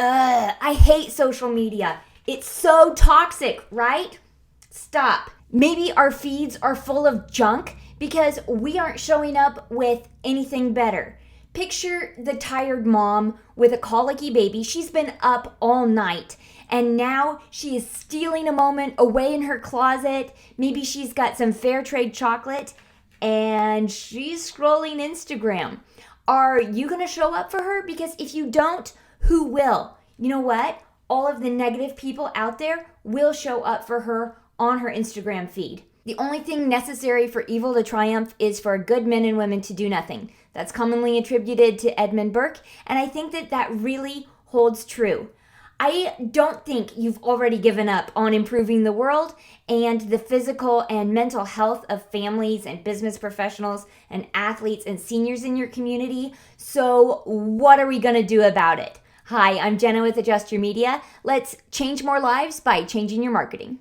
I hate social media. It's so toxic, right? Stop. Maybe our feeds are full of junk because we aren't showing up with anything better. Picture the tired mom with a colicky baby. She's been up all night and now she is stealing a moment away in her closet. Maybe she's got some fair trade chocolate and she's scrolling Instagram. Are you going to show up for her? Because if you don't, who will? You know what? All of the negative people out there will show up for her on her Instagram feed. The only thing necessary for evil to triumph is for good men and women to do nothing. That's commonly attributed to Edmund Burke, and I think that really holds true. I don't think you've already given up on improving the world and the physical and mental health of families and business professionals and athletes and seniors in your community. So what are we going to do about it? Hi, I'm Jenna with Adjust Your Media. Let's change more lives by changing your marketing.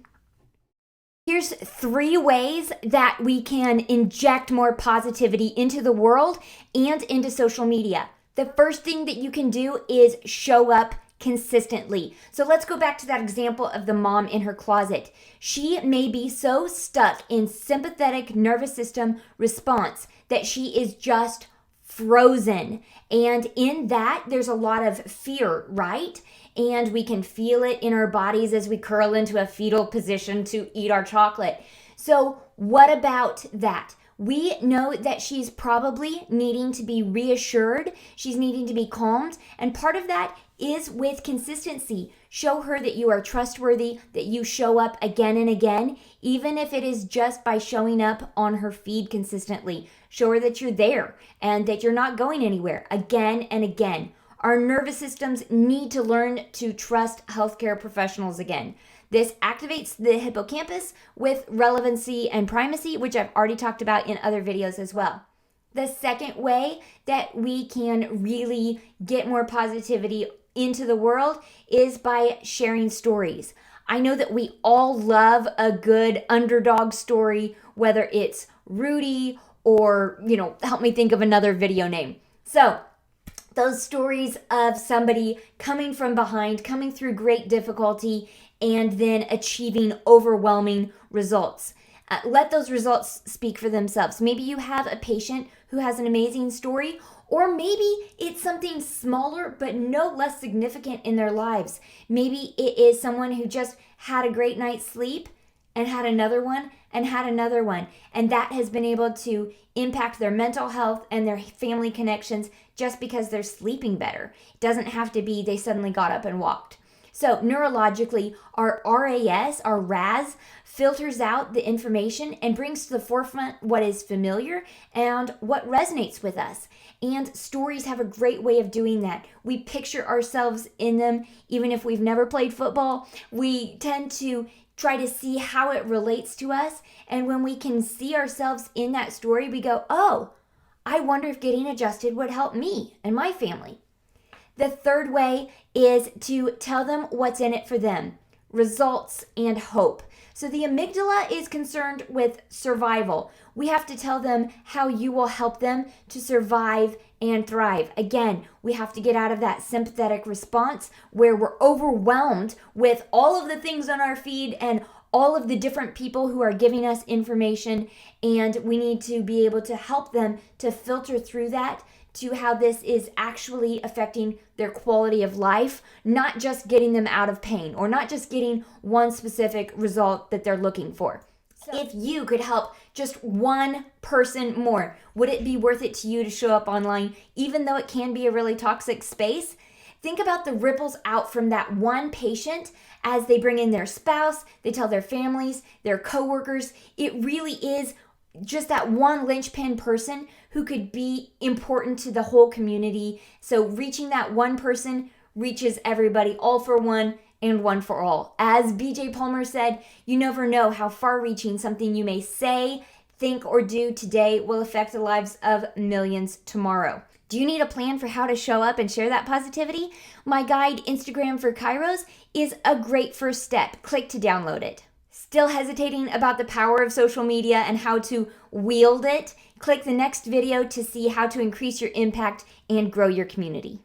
Here's 3 ways that we can inject more positivity into the world and into social media. The first thing that you can do is show up consistently. So let's go back to that example of the mom in her closet. She may be so stuck in sympathetic nervous system response that she is just frozen. And in that, there's a lot of fear, right? And we can feel it in our bodies as we curl into a fetal position to eat our chocolate. So what about that? We know that she's probably needing to be reassured. She's needing to be calmed. And part of that is with consistency. Show her that you are trustworthy, that you show up again and again, even if it is just by showing up on her feed consistently. Show her that you're there and that you're not going anywhere again and again. Our nervous systems need to learn to trust healthcare professionals again. This activates the hippocampus with relevancy and primacy, which I've already talked about in other videos as well. The second way that we can really get more positivity into the world is by sharing stories. I know that we all love a good underdog story, whether it's Rudy or, help me think of another video name. So, those stories of somebody coming from behind, coming through great difficulty, and then achieving overwhelming results. Let those results speak for themselves. Maybe you have a patient who has an amazing story, or maybe it's something smaller but no less significant in their lives. Maybe it is someone who just had a great night's sleep and had another one and had another one. And that has been able to impact their mental health and their family connections just because they're sleeping better. It doesn't have to be they suddenly got up and walked. So neurologically, our RAS filters out the information and brings to the forefront what is familiar and what resonates with us. And stories have a great way of doing that. We picture ourselves in them, even if we've never played football. We tend to try to see how it relates to us. And when we can see ourselves in that story, we go, oh, I wonder if getting adjusted would help me and my family. The third way is to tell them what's in it for them, results and hope. So the amygdala is concerned with survival. We have to tell them how you will help them to survive and thrive. Again, we have to get out of that sympathetic response where we're overwhelmed with all of the things on our feed and all of the different people who are giving us information, and we need to be able to help them to filter through that to how this is actually affecting their quality of life, not just getting them out of pain or not just getting one specific result that they're looking for. So if you could help just one person more, would it be worth it to you to show up online, even though it can be a really toxic space? Think about the ripples out from that one patient as they bring in their spouse, they tell their families, their coworkers. It really is just that one linchpin person who could be important to the whole community. So reaching that one person reaches everybody, all for one and one for all. As BJ Palmer said, you never know how far-reaching something you may say, think, or do today will affect the lives of millions tomorrow. Do you need a plan for how to show up and share that positivity? My guide, Instagram for Kairos, is a great first step. Click to download it. Still hesitating about the power of social media and how to wield it? Click the next video to see how to increase your impact and grow your community.